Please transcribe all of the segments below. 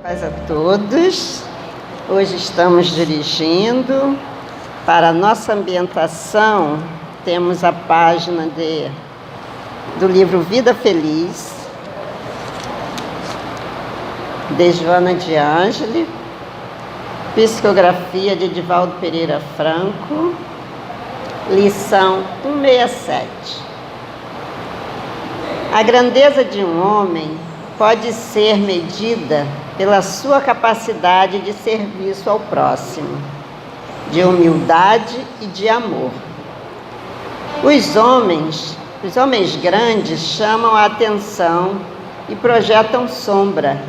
Paz a todos. Hoje estamos dirigindo. Para a nossa ambientação, temos a página do livro Vida Feliz, de Joana de Ângeli, psicografia de Edivaldo Pereira Franco, lição 167. A grandeza de um homem pode ser medida pela sua capacidade de serviço ao próximo, de humildade e de amor. Os homens grandes chamam a atenção e projetam sombra,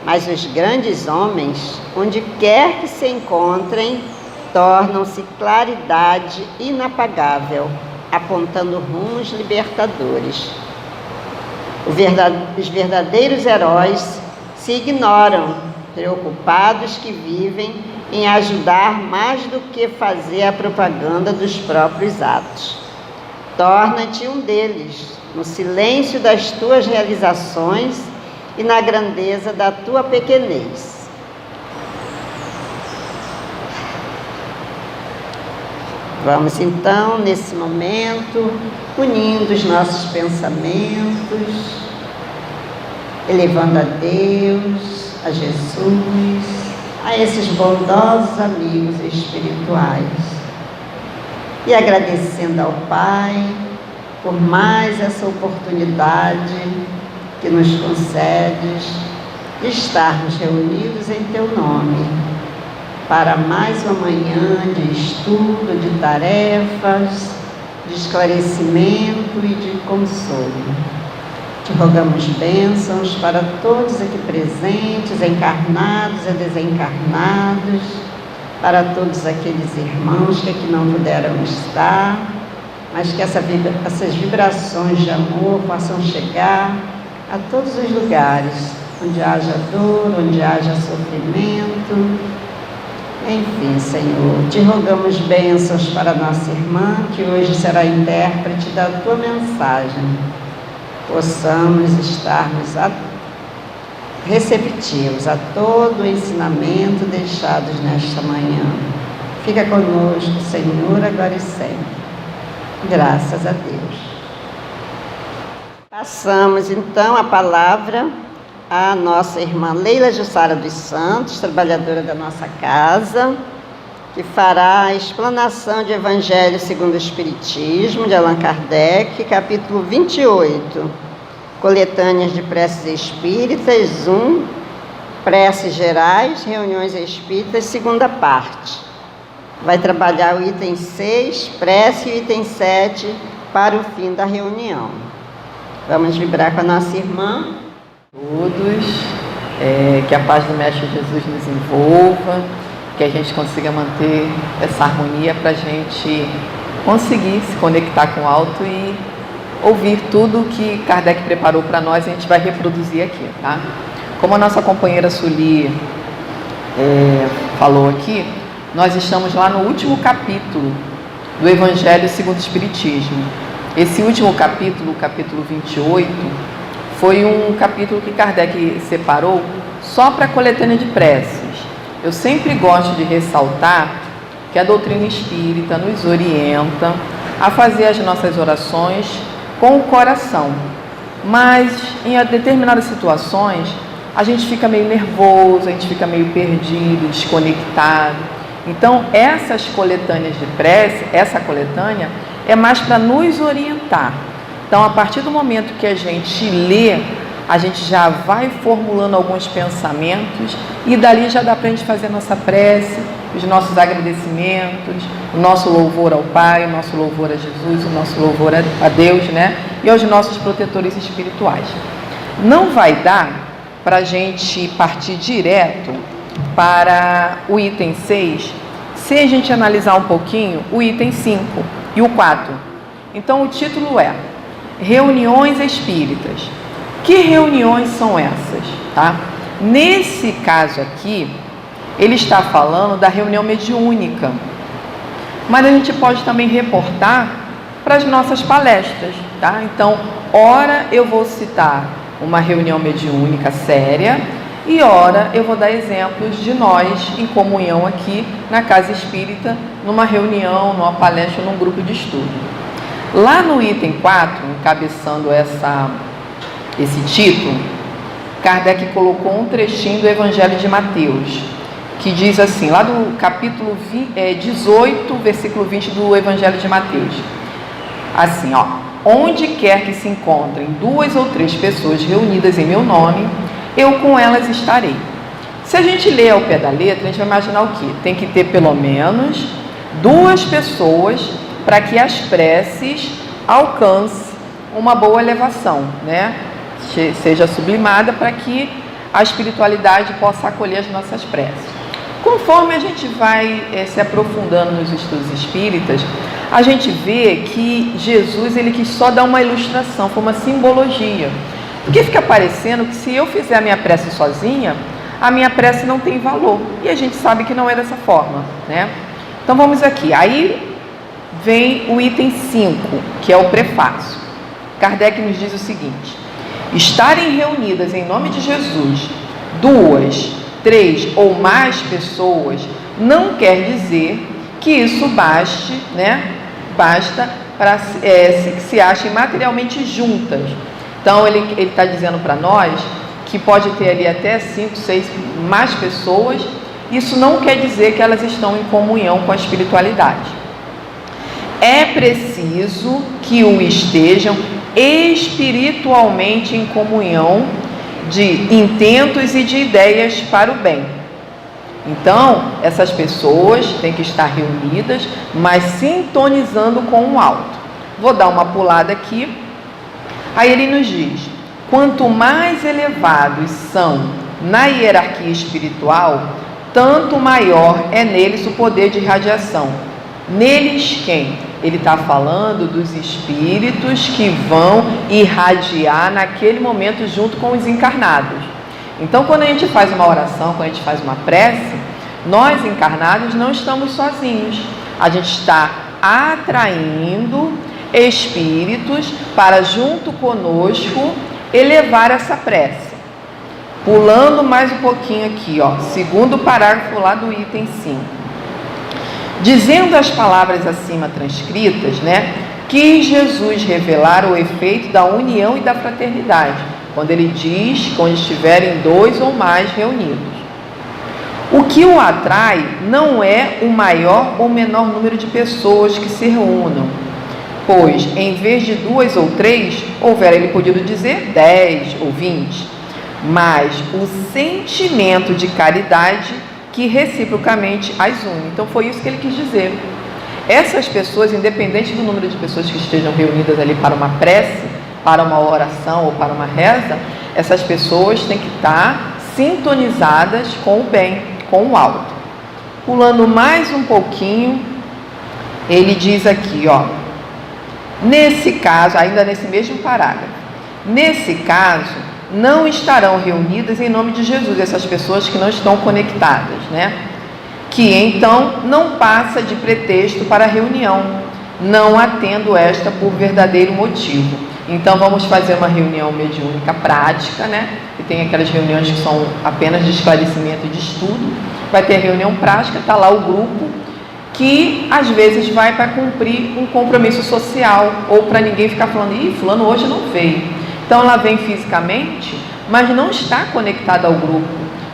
mas os grandes homens, onde quer que se encontrem, tornam-se claridade inapagável, apontando rumos libertadores. Os verdadeiros heróis se ignoram, preocupados que vivem em ajudar mais do que fazer a propaganda dos próprios atos. Torna-te um deles, no silêncio das tuas realizações e na grandeza da tua pequenez. Vamos então, nesse momento, unindo os nossos pensamentos, elevando a Deus, a Jesus, a esses bondosos amigos espirituais, e agradecendo ao Pai por mais essa oportunidade que nos concedes de estarmos reunidos em Teu nome, para mais uma manhã de estudo, de tarefas, de esclarecimento e de consolo. Te rogamos bênçãos para todos aqui presentes, encarnados e desencarnados, para todos aqueles irmãos que aqui não puderam estar, mas que essas vibrações de amor possam chegar a todos os lugares, onde haja dor, onde haja sofrimento. Enfim, Senhor, te rogamos bênçãos para nossa irmã, que hoje será intérprete da Tua mensagem. Possamos estarmos receptivos a todo o ensinamento deixado nesta manhã. Fica conosco, Senhor, agora e sempre. Graças a Deus. Passamos então a palavra à nossa irmã Leila Jussara dos Santos, trabalhadora da nossa casa, que fará a explanação de Evangelho segundo o Espiritismo, de Allan Kardec, capítulo 28, coletâneas de preces espíritas, 1, preces gerais, reuniões espíritas, segunda parte. Vai trabalhar o item 6, prece, e o item 7, para o fim da reunião. Vamos vibrar com a nossa irmã. Todos, que a paz do Mestre Jesus nos envolva, que a gente consiga manter essa harmonia para a gente conseguir se conectar com o alto e ouvir tudo que Kardec preparou para nós. A gente vai reproduzir aqui, tá? Como a nossa companheira Sueli falou aqui, nós estamos lá no último capítulo do Evangelho segundo o Espiritismo. Esse último capítulo, o capítulo 28, foi um capítulo que Kardec separou só para a coletânea de preces. Eu sempre gosto de ressaltar que a doutrina espírita nos orienta a fazer as nossas orações com o coração. Mas em determinadas situações a gente fica meio nervoso, a gente fica meio perdido, desconectado. Então essas coletâneas de prece, essa coletânea é mais para nos orientar. Então, a partir do momento que a gente lê, a gente já vai formulando alguns pensamentos e dali já dá para a gente fazer a nossa prece, os nossos agradecimentos, o nosso louvor ao Pai, o nosso louvor a Jesus, o nosso louvor a Deus, né? E aos nossos protetores espirituais. Não vai dar para a gente partir direto para o item 6, se a gente analisar um pouquinho o item 5 e o 4. Então, o título é Reuniões Espíritas. Que reuniões são essas? Tá? Nesse caso aqui, ele está falando da reunião mediúnica, mas a gente pode também reportar para as nossas palestras, tá? Então, ora eu vou citar uma reunião mediúnica séria e ora eu vou dar exemplos de nós em comunhão aqui na Casa Espírita, numa reunião, numa palestra, num grupo de estudo. Lá no item 4, encabeçando esse título, Kardec colocou um trechinho do Evangelho de Mateus, que diz assim, lá do capítulo 18, versículo 20 do Evangelho de Mateus, assim, ó: onde quer que se encontrem 2 ou 3 pessoas reunidas em meu nome, eu com elas estarei. Se a gente ler ao pé da letra, a gente vai imaginar o quê? Tem que ter pelo menos 2 pessoas para que as preces alcancem uma boa elevação, né? Seja sublimada para que a espiritualidade possa acolher as nossas preces. Conforme a gente vai se aprofundando nos estudos espíritas, a gente vê que Jesus ele quis só dar uma ilustração, foi uma simbologia. Porque fica parecendo que se eu fizer a minha prece sozinha, a minha prece não tem valor. E a gente sabe que não é dessa forma, né? Então vamos aqui. Aí vem o item 5, que é o prefácio. Kardec nos diz o seguinte: estarem reunidas em nome de Jesus 2, 3 ou mais pessoas não quer dizer que isso baste, né? Basta para que se achem materialmente juntas. Então ele está dizendo para nós que pode ter ali até 5, 6 mais pessoas. Isso não quer dizer que elas estão em comunhão com a espiritualidade. É preciso que o estejam espiritualmente em comunhão de intentos e de ideias para o bem. Então, essas pessoas têm que estar reunidas, mas sintonizando com o alto. Vou dar uma pulada aqui. Aí ele nos diz: quanto mais elevados são na hierarquia espiritual, tanto maior é neles o poder de irradiação. Neles quem? Ele está falando dos espíritos que vão irradiar naquele momento junto com os encarnados. Então, quando a gente faz uma oração, quando a gente faz uma prece, nós encarnados não estamos sozinhos. A gente está atraindo espíritos para, junto conosco, elevar essa prece. Pulando mais um pouquinho aqui, ó, segundo parágrafo lá do item 5. Dizendo as palavras acima transcritas, né, quis Jesus revelar o efeito da união e da fraternidade, quando ele diz, quando estiverem 2 ou mais reunidos. O que o atrai não é o maior ou menor número de pessoas que se reúnam, pois, em vez de 2 ou 3, houvera ele podido dizer 10 ou 20, mas o sentimento de caridade que reciprocamente as une. Então foi isso que ele quis dizer. Essas pessoas, independente do número de pessoas que estejam reunidas ali para uma prece, para uma oração ou para uma reza, essas pessoas têm que estar sintonizadas com o bem, com o alto. Pulando mais um pouquinho, ele diz aqui, ó, nesse caso, ainda nesse mesmo parágrafo, nesse caso, não estarão reunidas em nome de Jesus, essas pessoas que não estão conectadas, né? Que então não passa de pretexto para a reunião, não atendo esta por verdadeiro motivo. Então vamos fazer uma reunião mediúnica prática, né? Que tem aquelas reuniões que são apenas de esclarecimento e de estudo. Vai ter reunião prática, está lá o grupo, que às vezes vai para cumprir um compromisso social, ou para ninguém ficar falando, ih, fulano hoje não veio. Então ela vem fisicamente, mas não está conectada ao grupo,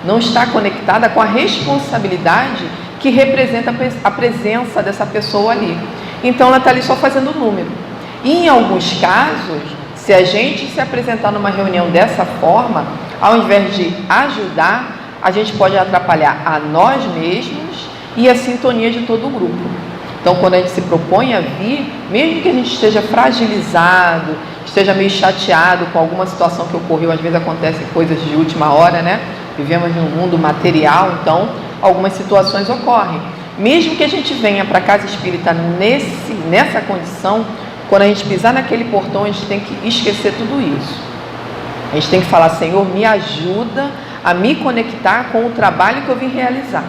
não está conectada com a responsabilidade que representa a presença dessa pessoa ali. Então ela está ali só fazendo número. E em alguns casos, se a gente se apresentar numa reunião dessa forma, ao invés de ajudar, a gente pode atrapalhar a nós mesmos e a sintonia de todo o grupo. Então, quando a gente se propõe a vir, mesmo que a gente esteja fragilizado, esteja meio chateado com alguma situação que ocorreu, às vezes acontecem coisas de última hora, né? Vivemos num mundo material, então algumas situações ocorrem. Mesmo que a gente venha para a casa espírita nessa condição, quando a gente pisar naquele portão, a gente tem que esquecer tudo isso. A gente tem que falar, Senhor, me ajuda a me conectar com o trabalho que eu vim realizar.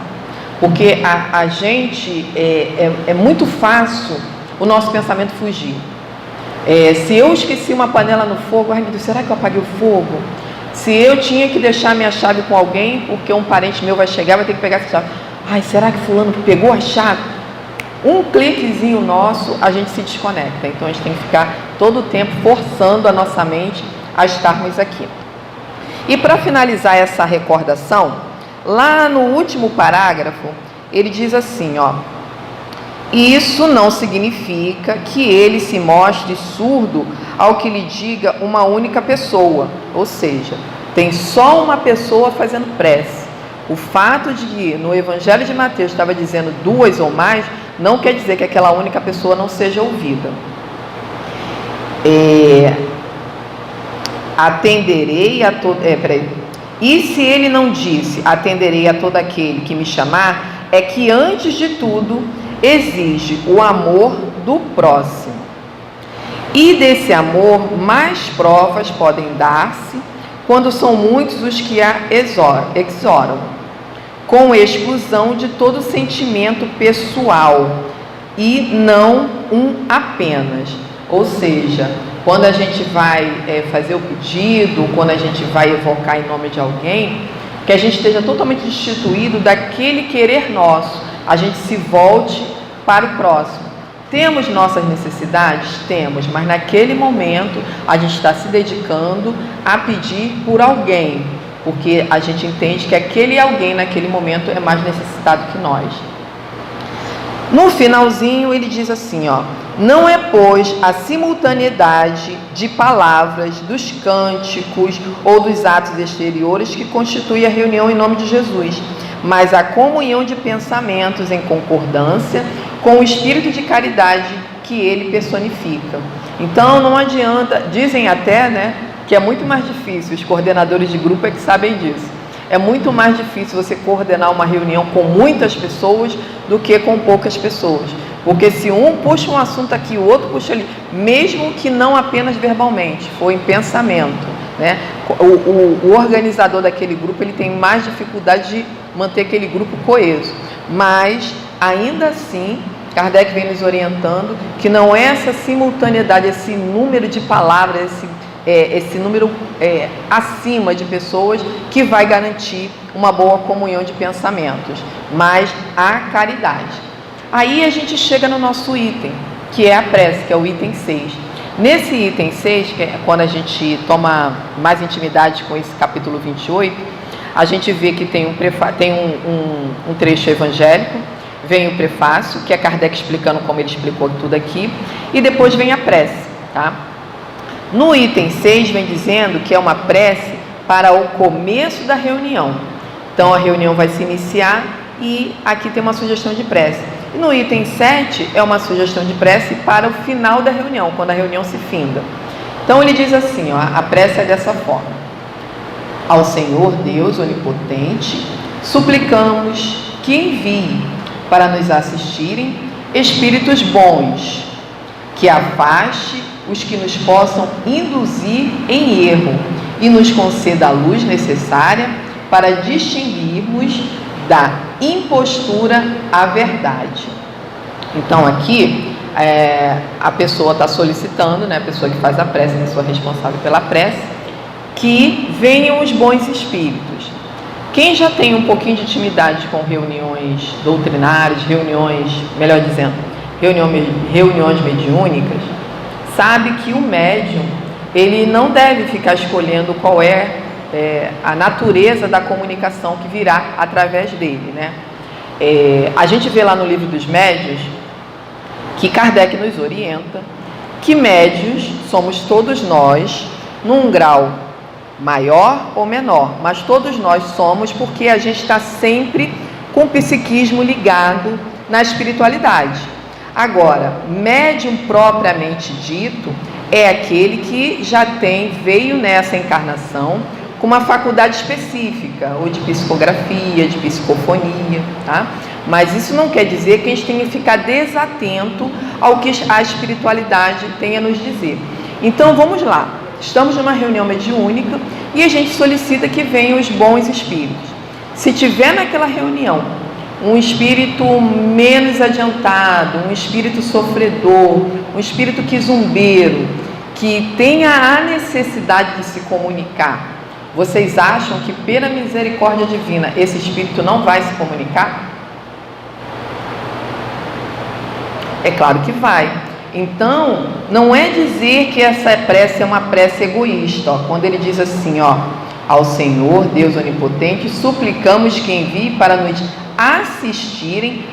Porque a gente, é muito fácil o nosso pensamento fugir. Se eu esqueci uma panela no fogo, ai meu Deus, será que eu apaguei o fogo? Se eu tinha que deixar minha chave com alguém, porque um parente meu vai chegar, vai ter que pegar essa chave. Ai, será que fulano pegou a chave? Um cliquezinho nosso, a gente se desconecta. Então a gente tem que ficar todo o tempo forçando a nossa mente a estarmos aqui. E para finalizar essa recordação, lá no último parágrafo, ele diz assim, ó: isso não significa que ele se mostre surdo ao que lhe diga uma única pessoa, ou seja, tem só uma pessoa fazendo prece. O fato de que no Evangelho de Mateus estava dizendo 2 ou mais, não quer dizer que aquela única pessoa não seja ouvida. Atenderei a todo... E se ele não disse, atenderei a todo aquele que me chamar, é que antes de tudo exige o amor do próximo. E desse amor mais provas podem dar-se quando são muitos os que a exoram, com exclusão de todo sentimento pessoal e não um apenas. Ou seja, quando a gente vai fazer o pedido, quando a gente vai evocar em nome de alguém, que a gente esteja totalmente destituído daquele querer nosso, a gente se volte para o próximo. Temos nossas necessidades? Temos, mas naquele momento a gente está se dedicando a pedir por alguém, porque a gente entende que aquele alguém naquele momento é mais necessitado que nós. No finalzinho ele diz assim, ó: não é, pois, a simultaneidade de palavras, dos cânticos ou dos atos exteriores que constitui a reunião em nome de Jesus, mas a comunhão de pensamentos em concordância com o espírito de caridade que ele personifica. Então não adianta, dizem até, né, que é muito mais difícil, os coordenadores de grupo é que sabem disso, é muito mais difícil você coordenar uma reunião com muitas pessoas do que com poucas pessoas, porque se um puxa um assunto aqui, o outro puxa ali, mesmo que não apenas verbalmente, for em pensamento, né, o organizador daquele grupo, ele tem mais dificuldade de manter aquele grupo coeso, mas ainda assim Kardec vem nos orientando que não é essa simultaneidade, esse número de palavras, esse número acima de pessoas que vai garantir uma boa comunhão de pensamentos, mas a caridade. Aí a gente chega no nosso item, que é a prece, que é o item 6. Nesse item 6, que é quando a gente toma mais intimidade com esse capítulo 28, a gente vê que tem um trecho evangélico, vem o prefácio, que é Kardec explicando como ele explicou tudo aqui, e depois vem a prece, tá? No item 6 vem dizendo que é uma prece para o começo da reunião. Então a reunião vai se iniciar e aqui tem uma sugestão de prece. E no item 7 é uma sugestão de prece para o final da reunião, quando a reunião se finda. Então ele diz assim, ó, a prece é dessa forma: ao Senhor Deus onipotente, suplicamos que envie para nos assistirem espíritos bons, que afaste os que nos possam induzir em erro e nos conceda a luz necessária para distinguirmos da impostura à verdade. Então aqui a pessoa está solicitando, né, a pessoa que faz a prece, a pessoa responsável pela prece, que venham os bons espíritos. Quem já tem um pouquinho de intimidade com reuniões doutrinárias, melhor dizendo, reuniões mediúnicas, sabe que o médium, ele não deve ficar escolhendo qual é a natureza da comunicação que virá através dele, né? A gente vê lá no livro dos médiuns que Kardec nos orienta que médiuns somos todos nós, num grau maior ou menor, mas todos nós somos, porque a gente está sempre com o psiquismo ligado na espiritualidade. Agora, médium propriamente dito é aquele que já veio nessa encarnação com uma faculdade específica, ou de psicografia, de psicofonia, tá? Mas isso não quer dizer que a gente tenha que ficar desatento ao que a espiritualidade tem a nos dizer. Então vamos lá, estamos numa reunião mediúnica e a gente solicita que venham os bons espíritos. Se tiver naquela reunião um espírito menos adiantado, um espírito sofredor, um espírito quizumbeiro, que tenha a necessidade de se comunicar vocês acham que pela misericórdia divina esse espírito não vai se comunicar? É claro que vai. Então, não é dizer que essa prece é uma prece egoísta, ó. Quando ele diz assim, ó, ao Senhor, Deus onipotente, suplicamos que envie para nos assistirem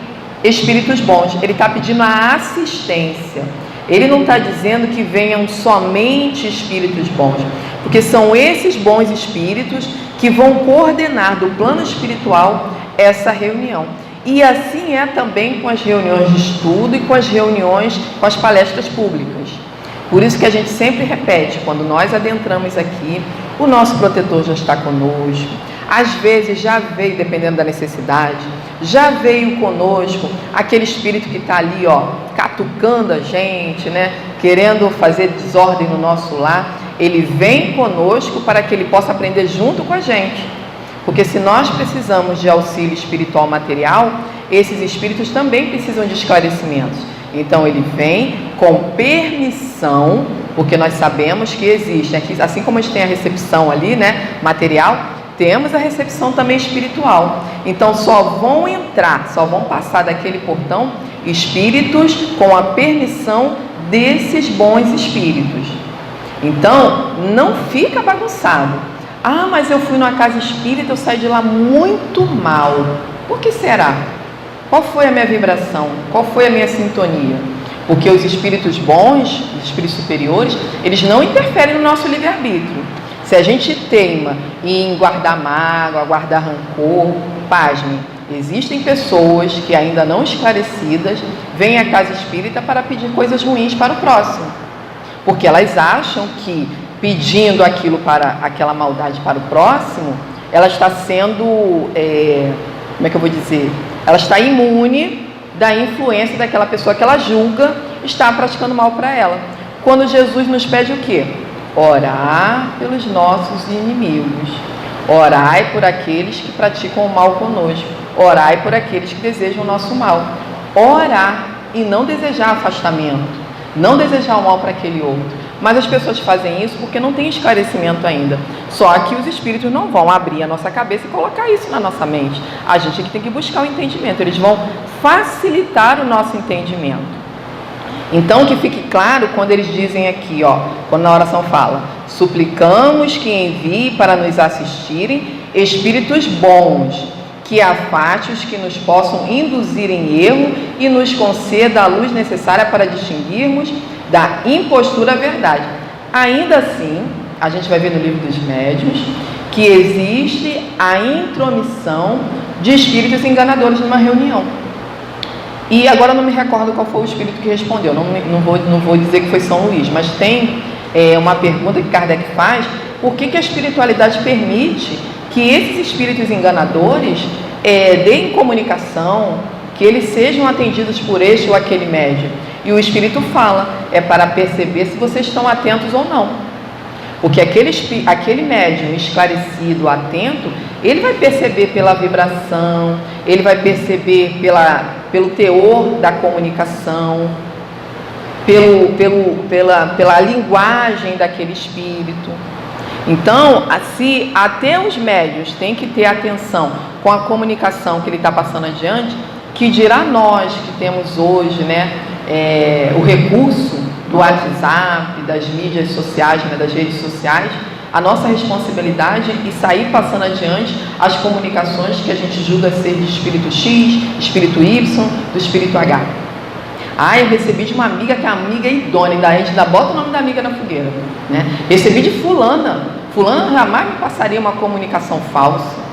espíritos bons. Ele está pedindo a assistência. Ele não está dizendo que venham somente espíritos bons, porque são esses bons espíritos que vão coordenar do plano espiritual essa reunião. E assim é também com as reuniões de estudo e com as reuniões, com as palestras públicas. Por isso que a gente sempre repete, quando nós adentramos aqui, o nosso protetor já está conosco. Às vezes já veio, dependendo da necessidade, já veio conosco aquele espírito que está ali, ó, catucando a gente, né, querendo fazer desordem no nosso lar. Ele vem conosco para que ele possa aprender junto com a gente. Porque se nós precisamos de auxílio espiritual material, esses espíritos também precisam de esclarecimentos. Então ele vem com permissão, porque nós sabemos que existe, assim como a gente tem a recepção ali, né, material, temos a recepção também espiritual. Então só vão entrar, só vão passar daquele portão espíritos com a permissão desses bons espíritos. Então não fica bagunçado. Ah, mas eu fui numa casa espírita, eu saí de lá muito mal. Por que será? Qual foi a minha vibração? Qual foi a minha sintonia? Porque os espíritos bons, os espíritos superiores, eles não interferem no nosso livre-arbítrio. Se a gente teima em guardar mágoa, guardar rancor, pasme, existem pessoas que ainda não esclarecidas vêm à casa espírita para pedir coisas ruins para o próximo. Porque elas acham que pedindo aquela maldade para o próximo, ela está sendo, como é que eu vou dizer? Ela está imune da influência daquela pessoa que ela julga está praticando mal para ela. Quando Jesus nos pede o quê? Orar pelos nossos inimigos. Orai por aqueles que praticam o mal conosco. Orai por aqueles que desejam o nosso mal. Orar e não desejar afastamento, não desejar o mal para aquele outro. Mas as pessoas fazem isso porque não tem esclarecimento ainda. Só que os espíritos não vão abrir a nossa cabeça e colocar isso na nossa mente. A gente tem que buscar o entendimento. Eles vão facilitar o nosso entendimento. Então que fique claro quando eles dizem aqui, ó, quando na oração fala, suplicamos que envie para nos assistirem espíritos bons, que afaste os que nos possam induzir em erro e nos conceda a luz necessária para distinguirmos da impostura à verdade. Ainda assim, a gente vai ver no livro dos médiuns que existe a intromissão de espíritos enganadores numa reunião. E agora eu não me recordo qual foi o espírito que respondeu, não vou dizer que foi São Luís, mas tem uma pergunta que Kardec faz: por que a espiritualidade permite que esses espíritos enganadores deem comunicação, que eles sejam atendidos por este ou aquele médium? E o espírito fala, é para perceber se vocês estão atentos ou não. Porque aquele médium esclarecido, atento, ele vai perceber pela vibração, ele vai perceber pelo teor da comunicação, pela linguagem daquele espírito. Então, assim, até os médiuns têm que ter atenção com a comunicação que ele está passando adiante, que dirá nós que temos hoje, né, o recurso do WhatsApp, das mídias sociais, né, das redes sociais, a nossa responsabilidade é sair passando adiante as comunicações que a gente julga ser de espírito X, espírito Y, do espírito H. Ah, eu recebi de uma amiga que é amiga idônea, a gente ainda bota o nome da amiga na fogueira, né? Recebi de fulana jamais me passaria uma comunicação falsa.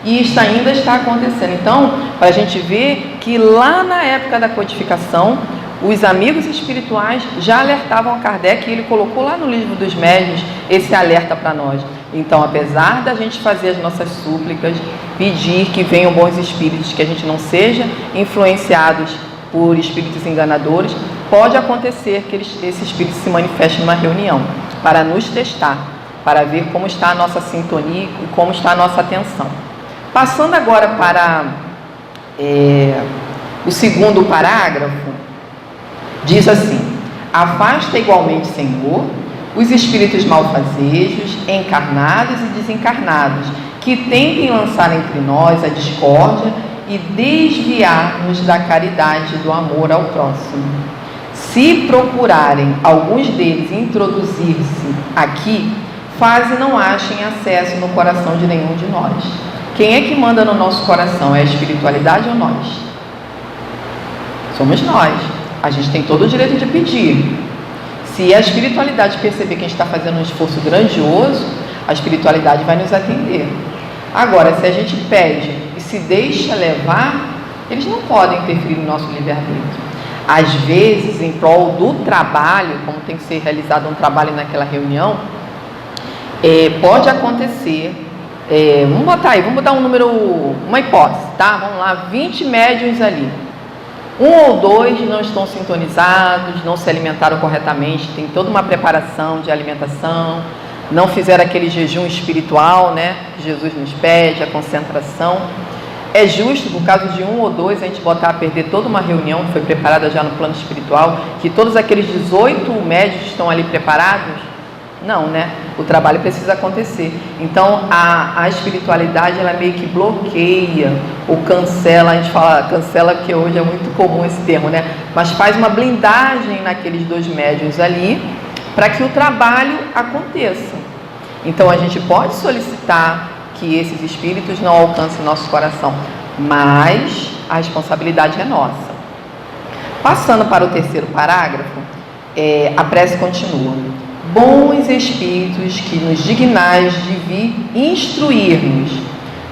E isso ainda está acontecendo. Então, para a gente ver que lá na época da codificação, os amigos espirituais já alertavam a Kardec, e ele colocou lá no livro dos médiuns esse alerta para nós. Então, apesar da gente fazer as nossas súplicas, pedir que venham bons espíritos, que a gente não seja influenciados por espíritos enganadores, pode acontecer que esse espírito se manifeste numa reunião, para nos testar, para ver como está a nossa sintonia e como está a nossa atenção. Passando agora para o segundo parágrafo, diz assim: afasta igualmente, Senhor, os espíritos malfazejos, encarnados e desencarnados, que tentem lançar entre nós a discórdia e desviar-nos da caridade e do amor ao próximo. Se procurarem alguns deles introduzir-se aqui, faze não achem acesso no coração de nenhum de nós. Quem é que manda no nosso coração? É a espiritualidade ou nós? Somos nós. A gente tem todo o direito de pedir. Se a espiritualidade perceber que a gente está fazendo um esforço grandioso, a espiritualidade vai nos atender. Agora, se a gente pede e se deixa levar, eles não podem interferir no nosso livre-arbítrio. Às vezes, em prol do trabalho, como tem que ser realizado um trabalho naquela reunião, pode acontecer, vamos botar um número, uma hipótese, tá? Vamos lá, 20 médiuns ali. 1 ou 2 não estão sintonizados, não se alimentaram corretamente, tem toda uma preparação de alimentação, não fizeram aquele jejum espiritual, né, que Jesus nos pede, a concentração. É justo, no caso de 1 ou 2, a gente botar a perder toda uma reunião que foi preparada já no plano espiritual, que todos aqueles 18 médios estão ali preparados? Não, né? O trabalho precisa acontecer. Então, a espiritualidade, ela meio que bloqueia ou cancela, a gente fala cancela porque hoje é muito comum esse termo, né? Mas faz uma blindagem naqueles 2 médiuns ali, para que o trabalho aconteça. Então, a gente pode solicitar que esses espíritos não alcancem nosso coração, mas a responsabilidade é nossa. Passando para o 3º parágrafo, a prece continua. Bons espíritos que nos dignais de vir instruir-nos,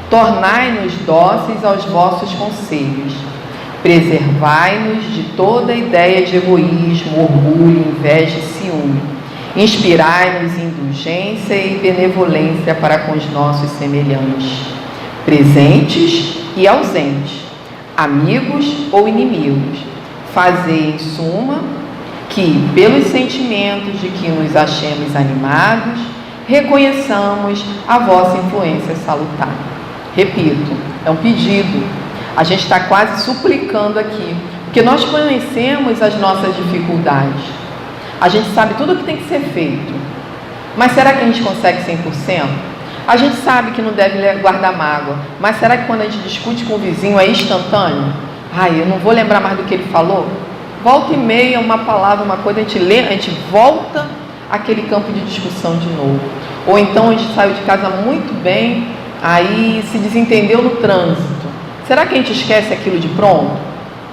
tornai-nos dóceis aos vossos conselhos, preservai-nos de toda ideia de egoísmo, orgulho, inveja e ciúme, inspirai-nos indulgência e benevolência para com os nossos semelhantes, presentes e ausentes, amigos ou inimigos. Fazei, em suma, que, pelos sentimentos de que nos achemos animados, reconheçamos a vossa influência salutar. Repito, é um pedido. A gente está quase suplicando aqui, porque nós conhecemos as nossas dificuldades. A gente sabe tudo o que tem que ser feito. Mas será que a gente consegue 100%? A gente sabe que não deve guardar mágoa, mas será que quando a gente discute com o vizinho é instantâneo? Eu não vou lembrar mais do que ele falou? Volta e meia, uma palavra, uma coisa, a gente lê, a gente volta àquele campo de discussão de novo. Ou então a gente saiu de casa muito bem, aí se desentendeu no trânsito. Será que a gente esquece aquilo de pronto?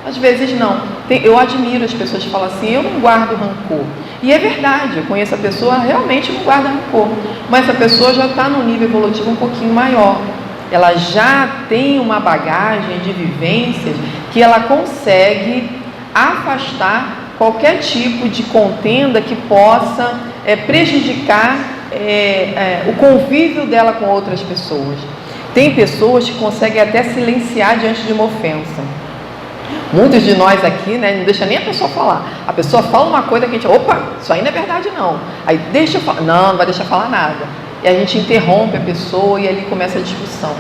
Às vezes não. Eu admiro as pessoas que falam assim, eu não guardo rancor. E é verdade, eu conheço a pessoa, realmente não guarda rancor. Mas a pessoa já está num nível evolutivo um pouquinho maior. Ela já tem uma bagagem de vivências que ela consegue afastar qualquer tipo de contenda que possa prejudicar o convívio dela com outras pessoas. Tem pessoas que conseguem até silenciar diante de uma ofensa. Muitos de nós aqui, né, não deixa nem a pessoa falar. A pessoa fala uma coisa que a gente, opa, isso aí não é verdade não. Aí deixa eu falar, não vai deixar falar nada. E a gente interrompe a pessoa e ali começa a discussão.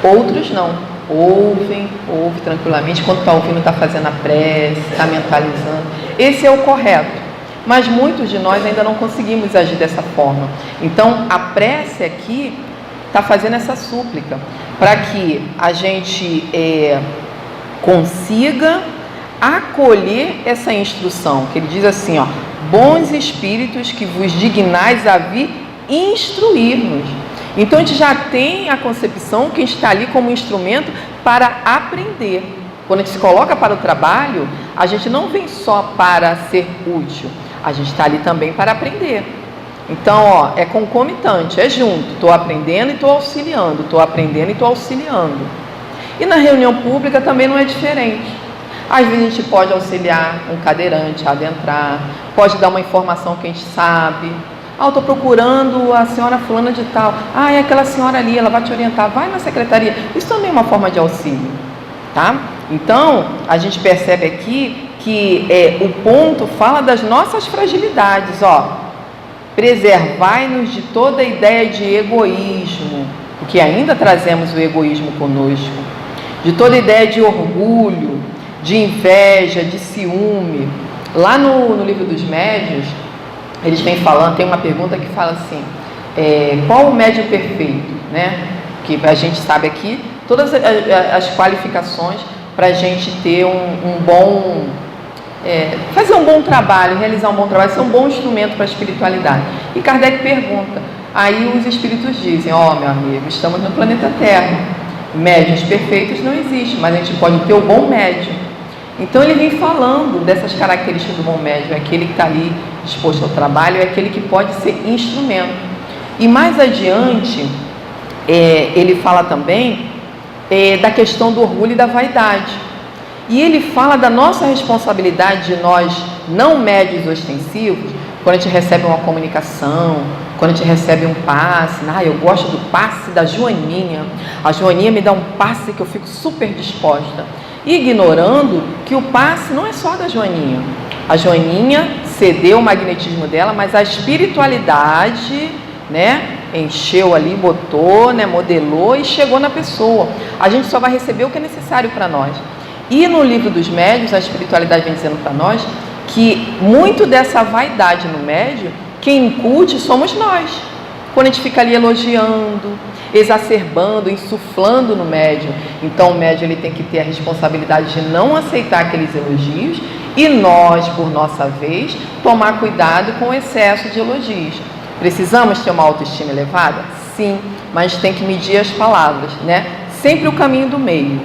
Outros não. Ouve tranquilamente, quando está ouvindo, está fazendo a prece, está mentalizando. Esse é o correto. Mas muitos de nós ainda não conseguimos agir dessa forma. Então, a prece aqui está fazendo essa súplica para que a gente consiga acolher essa instrução, que ele diz assim, ó, bons espíritos que vos dignais a vir instruir-nos. Então a gente já tem a concepção que a gente está ali como instrumento para aprender. Quando a gente se coloca para o trabalho, a gente não vem só para ser útil, a gente está ali também para aprender. Então, é concomitante, é junto, estou aprendendo e estou auxiliando, estou aprendendo e estou auxiliando. E na reunião pública também não é diferente. Às vezes a gente pode auxiliar um cadeirante a adentrar, pode dar uma informação que a gente sabe. Eu estou procurando a senhora fulana de tal. É aquela senhora ali, ela vai te orientar, vai na secretaria. Isso também é uma forma de auxílio, tá? Então, a gente percebe aqui que o ponto fala das nossas fragilidades, preservai-nos de toda ideia de egoísmo, porque ainda trazemos o egoísmo conosco, de toda ideia de orgulho, de inveja, de ciúme. Lá no livro dos médiuns, eles vêm falando, tem uma pergunta que fala assim, qual o médium perfeito, né? Que a gente sabe aqui, todas as qualificações para a gente ter um bom, fazer um bom trabalho, realizar um bom trabalho, ser um bom instrumento para a espiritualidade. E Kardec pergunta, aí os espíritos dizem, meu amigo, estamos no planeta Terra, médiuns perfeitos não existem, mas a gente pode ter o bom médium. Então ele vem falando dessas características do bom médium, é aquele que está ali disposto ao trabalho, é aquele que pode ser instrumento. E mais adiante, ele fala também da questão do orgulho e da vaidade. E ele fala da nossa responsabilidade de nós, não médios ostensivos, quando a gente recebe uma comunicação, quando a gente recebe um passe, eu gosto do passe da Joaninha, a Joaninha me dá um passe que eu fico super disposta, ignorando que o passe não é só da Joaninha. A Joaninha cedeu o magnetismo dela, mas a espiritualidade, né, encheu ali, botou, né, modelou e chegou na pessoa. A gente só vai receber o que é necessário para nós. E no livro dos médiuns, a espiritualidade vem dizendo para nós que muito dessa vaidade no médium, quem incute somos nós. Quando a gente fica ali elogiando, exacerbando, insuflando no médium. Então o médium ele tem que ter a responsabilidade de não aceitar aqueles elogios e nós, por nossa vez, tomar cuidado com o excesso de elogios. Precisamos ter uma autoestima elevada? Sim, mas tem que medir as palavras, né? Sempre o caminho do meio.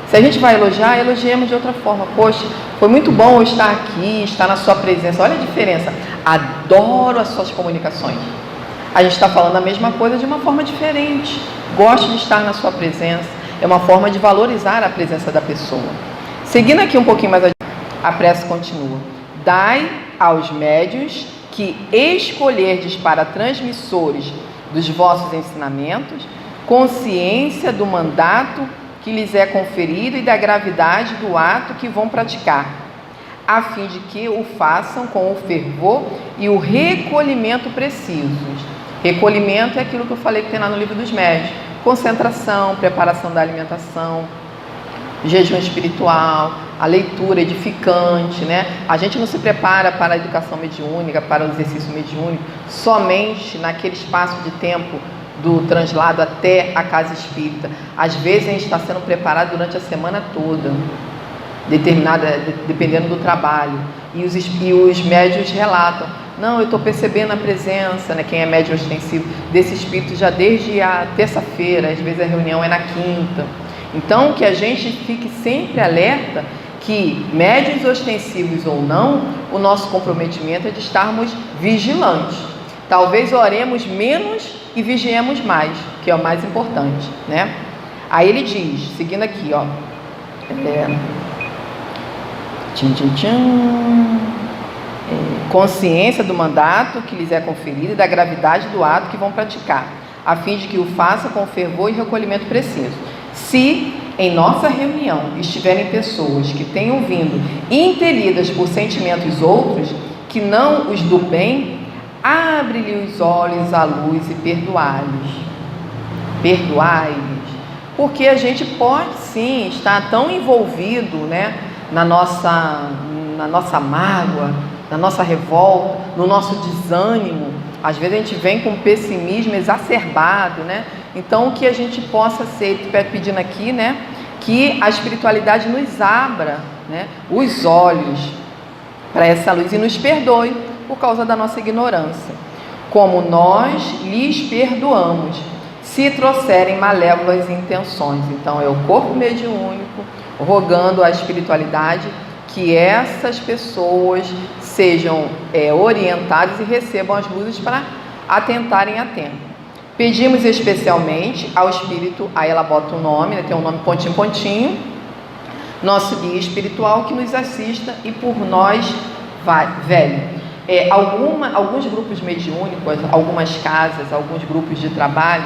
Se a gente vai elogiar, elogiemos de outra forma. Poxa, foi muito bom eu estar aqui, estar na sua presença. Olha a diferença. Adoro as suas comunicações. A gente está falando a mesma coisa de uma forma diferente. Gosto de estar na sua presença. É uma forma de valorizar a presença da pessoa. Seguindo aqui um pouquinho mais adiante, a prece continua. Dai aos médiuns que escolherdes para transmissores dos vossos ensinamentos consciência do mandato que lhes é conferido e da gravidade do ato que vão praticar, a fim de que o façam com o fervor e o recolhimento precisos. Recolhimento é aquilo que eu falei que tem lá no livro dos médiuns: concentração, preparação da alimentação, jejum espiritual, a leitura edificante, né? A gente não se prepara para a educação mediúnica, para o exercício mediúnico, somente naquele espaço de tempo do translado até a casa espírita. Às vezes a gente está sendo preparado durante a semana toda, dependendo do trabalho. E os médiuns relatam: não, eu estou percebendo a presença, né, quem é médium ostensivo, desse espírito já desde a terça-feira, às vezes a reunião é na quinta. Então, que a gente fique sempre alerta que, médiuns ostensivos ou não, o nosso comprometimento é de estarmos vigilantes. Talvez oremos menos e vigiemos mais, que é o mais importante, né? Aí ele diz, seguindo aqui, ó, consciência do mandato que lhes é conferido e da gravidade do ato que vão praticar, a fim de que o faça com fervor e recolhimento preciso. Se em nossa reunião estiverem pessoas que tenham vindo impelidas por sentimentos outros, que não os do bem, abre-lhe os olhos à luz e perdoai-lhes. Perdoai-lhes. Porque a gente pode sim estar tão envolvido, né, na nossa mágoa, na nossa revolta, no nosso desânimo. Às vezes a gente vem com pessimismo exacerbado, né? Então, que a gente possa ser, pedindo aqui, né, que a espiritualidade nos abra, né, os olhos para essa luz e nos perdoe por causa da nossa ignorância, como nós lhes perdoamos, se trouxerem malévolas intenções. Então, é o corpo mediúnico rogando à espiritualidade que essas pessoas sejam orientadas e recebam as luzes para atentarem a tempo. Pedimos especialmente ao Espírito, aí ela bota o nome, né, tem um nome pontinho, pontinho, nosso guia espiritual, que nos assista e por nós velho. Alguns grupos mediúnicos, algumas casas, alguns grupos de trabalho,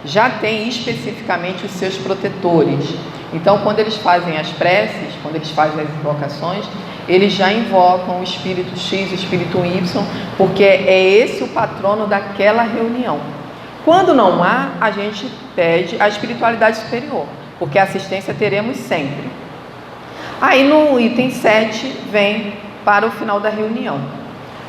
já têm especificamente os seus protetores. Então, quando eles fazem as preces, quando eles fazem as invocações, eles já invocam o espírito X, o espírito Y, porque é esse o patrono daquela reunião. Quando não há, a gente pede a espiritualidade superior, porque a assistência teremos sempre. Aí no item 7 vem para o final da reunião.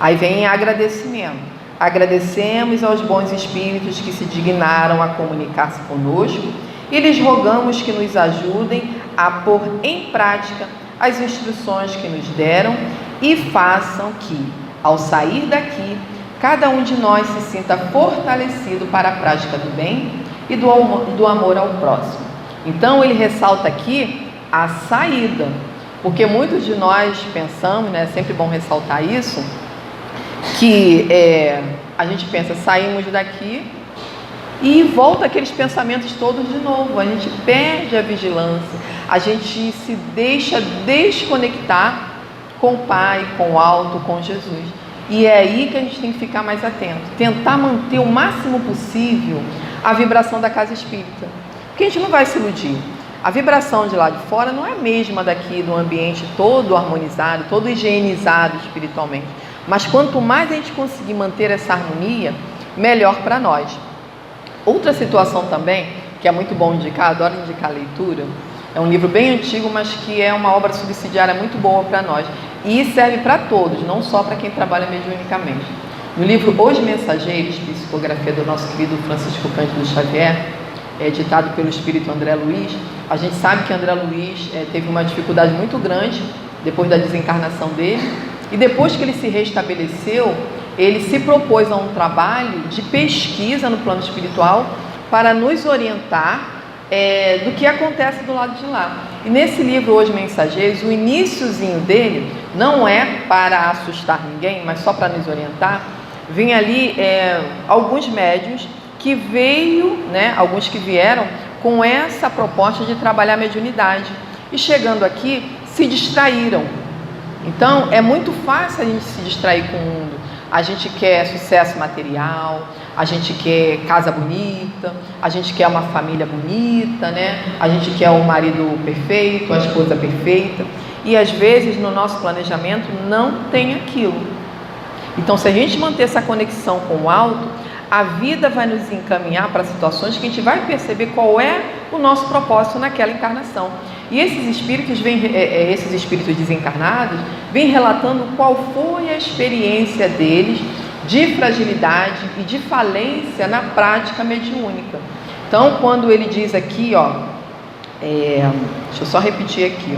Aí vem agradecimento. Agradecemos aos bons espíritos que se dignaram a comunicar-se conosco e lhes rogamos que nos ajudem a pôr em prática as instruções que nos deram e façam que, ao sair daqui, cada um de nós se sinta fortalecido para a prática do bem e do amor ao próximo. Então ele ressalta aqui a saída, porque muitos de nós pensamos, né, é sempre bom ressaltar isso, que a gente pensa, saímos daqui e volta aqueles pensamentos todos de novo, a gente perde a vigilância, a gente se deixa desconectar com o Pai, com o alto, com Jesus. E é aí que a gente tem que ficar mais atento, tentar manter o máximo possível a vibração da casa espírita, porque a gente não vai se iludir. A vibração de lá de fora não é a mesma daqui, do ambiente todo harmonizado, todo higienizado espiritualmente. Mas quanto mais a gente conseguir manter essa harmonia, melhor para nós. Outra situação também, que é muito bom indicar, adoro indicar a leitura, é um livro bem antigo, mas que é uma obra subsidiária muito boa para nós. E serve para todos, não só para quem trabalha mediunicamente. No livro Os Mensageiros, psicografia do nosso querido Francisco Cândido Xavier, editado pelo espírito André Luiz, a gente sabe que André Luiz teve uma dificuldade muito grande depois da desencarnação dele, e depois que ele se restabeleceu, ele se propôs a um trabalho de pesquisa no plano espiritual para nos orientar do que acontece do lado de lá. E nesse livro Os Mensageiros, o iniciozinho dele não é para assustar ninguém, mas só para nos orientar. Vem ali alguns médiuns que veio, né, alguns que vieram com essa proposta de trabalhar a mediunidade e chegando aqui se distraíram. Então é muito fácil a gente se distrair com o mundo. A gente quer sucesso material, a gente quer casa bonita, a gente quer uma família bonita, né? A gente quer um marido perfeito, a esposa perfeita. E às vezes no nosso planejamento não tem aquilo. Então se a gente manter essa conexão com o alto, a vida vai nos encaminhar para situações que a gente vai perceber qual é o nosso propósito naquela encarnação. E esses espíritos desencarnados vêm relatando qual foi a experiência deles de fragilidade e de falência na prática mediúnica. Então, quando ele diz aqui, deixa eu só repetir aqui,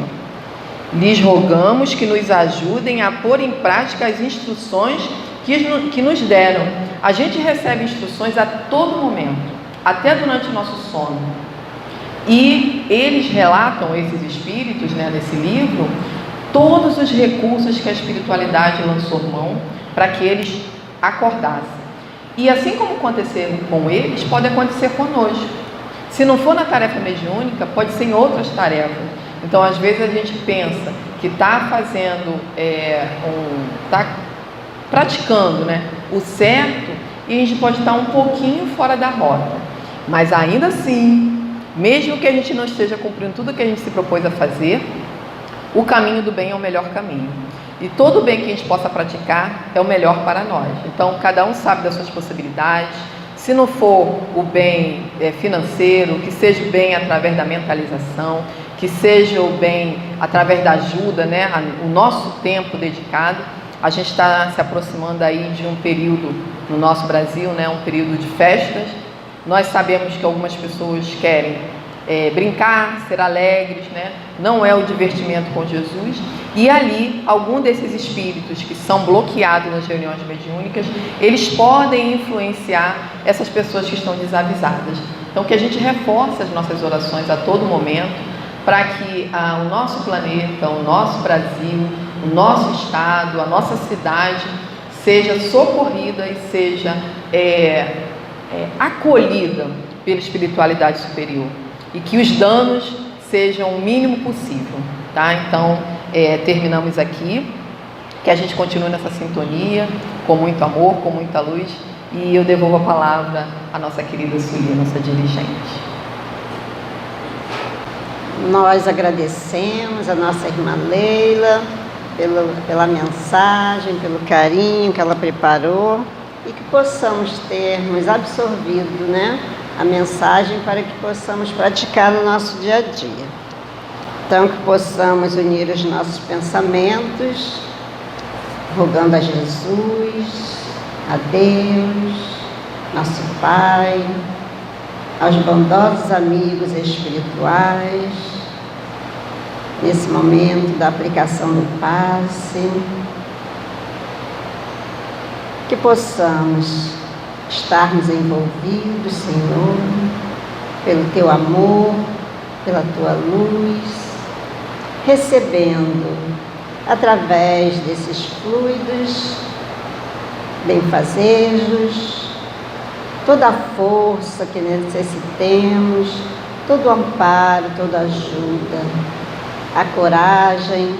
lhes rogamos que nos ajudem a pôr em prática as instruções que nos deram. A gente recebe instruções a todo momento, até durante o nosso sono. E eles relatam, esses espíritos, né, nesse livro, todos os recursos que a espiritualidade lançou mão para que eles acordassem. E assim como aconteceu com eles, pode acontecer conosco. Se não for na tarefa mediúnica, pode ser em outras tarefas. Então, às vezes a gente pensa que está fazendo, está praticando, né, o certo, e a gente pode estar um pouquinho fora da rota. Mas ainda assim, mesmo que a gente não esteja cumprindo tudo que a gente se propôs a fazer, o caminho do bem é o melhor caminho. E todo o bem que a gente possa praticar é o melhor para nós. Então, cada um sabe das suas possibilidades. Se não for o bem financeiro, que seja o bem através da mentalização, que seja o bem através da ajuda, né? O nosso tempo dedicado. A gente está se aproximando aí de um período no nosso Brasil, né? Um período de festas. Nós sabemos que algumas pessoas querem brincar, ser alegres, né? Não é o divertimento com Jesus. E ali, algum desses espíritos que são bloqueados nas reuniões mediúnicas, eles podem influenciar essas pessoas que estão desavisadas. Então, que a gente reforce as nossas orações a todo momento, para que o nosso planeta, o nosso Brasil, o nosso estado, a nossa cidade seja socorrida e seja acolhida pela espiritualidade superior, e que os danos sejam o mínimo possível, tá? Então, terminamos aqui, que a gente continue nessa sintonia, com muito amor, com muita luz, e eu devolvo a palavra à nossa querida Sueli, nossa dirigente. Nós agradecemos a nossa irmã Leila pela mensagem, pelo carinho que ela preparou, e que possamos termos absorvido, né, a mensagem para que possamos praticar no nosso dia a dia. Então, que possamos unir os nossos pensamentos, rogando a Jesus, a Deus, nosso Pai, aos bondosos amigos espirituais, nesse momento da aplicação do passe, que possamos estarmos envolvidos, Senhor, pelo Teu amor, pela Tua luz, recebendo, através desses fluidos, benfazejos, toda a força que necessitemos, todo o amparo, toda a ajuda, a coragem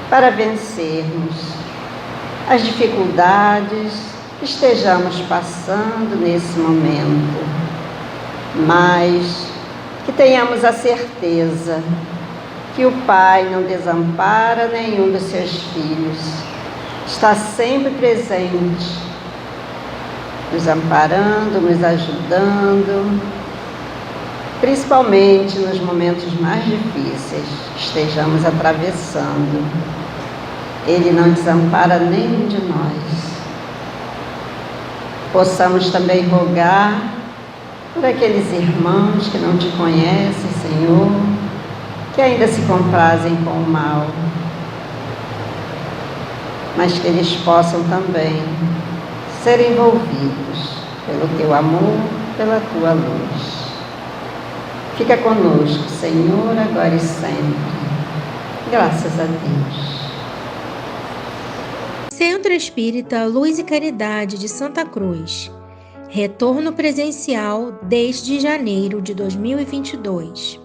para vencermos as dificuldades que estejamos passando nesse momento, mas que tenhamos a certeza que o Pai não desampara nenhum dos seus filhos, está sempre presente, nos amparando, nos ajudando, principalmente nos momentos mais difíceis que estejamos atravessando. Ele não desampara nenhum de nós. Possamos também rogar por aqueles irmãos que não Te conhecem, Senhor, que ainda se comprazem com o mal, mas que eles possam também ser envolvidos pelo Teu amor, pela Tua luz. Fica conosco, Senhor, agora e sempre. Graças a Deus. Centro Espírita Luz e Caridade de Santa Cruz. Retorno presencial desde janeiro de 2022.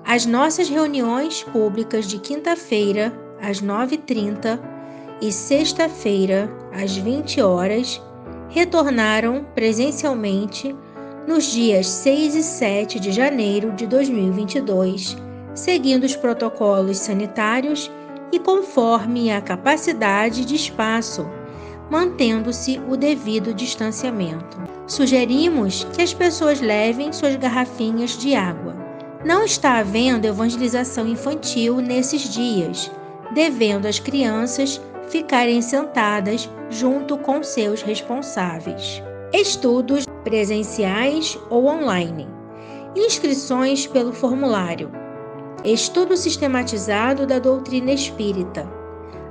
As nossas reuniões públicas de quinta-feira, às 9h30, e sexta-feira, às 20 horas, retornaram presencialmente nos dias 6 e 7 de janeiro de 2022, seguindo os protocolos sanitários e conforme a capacidade de espaço, mantendo-se o devido distanciamento. Sugerimos que as pessoas levem suas garrafinhas de água. Não está havendo evangelização infantil nesses dias, devendo as crianças ficarem sentadas junto com seus responsáveis. Estudos presenciais ou online. Inscrições pelo formulário. Estudo sistematizado da doutrina espírita,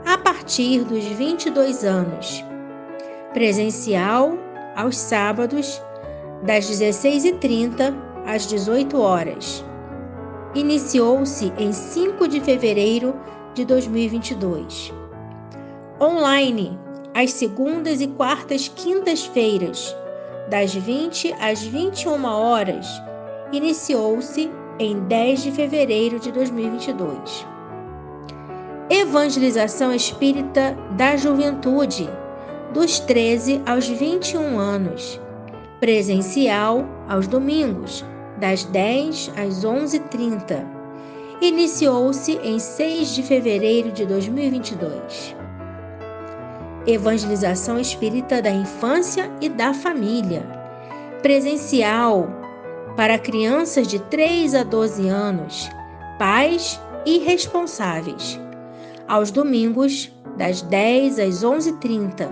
a partir dos 22 anos. Presencial, aos sábados, das 16h30 às 18 horas. Iniciou-se em 5 de fevereiro de 2022. Online, às segundas e quartas quintas-feiras, das 20 às 21 horas. Iniciou-se em 10 de fevereiro de 2022. Evangelização Espírita da Juventude, dos 13 aos 21 anos. Presencial aos domingos, das 10 às 11h30. Iniciou-se em 6 de fevereiro de 2022. Evangelização Espírita da Infância e da Família. Presencial para crianças de 3 a 12 anos, pais e responsáveis. Aos domingos, das 10 às 11h30.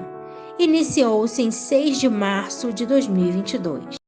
Iniciou-se em 6 de março de 2022.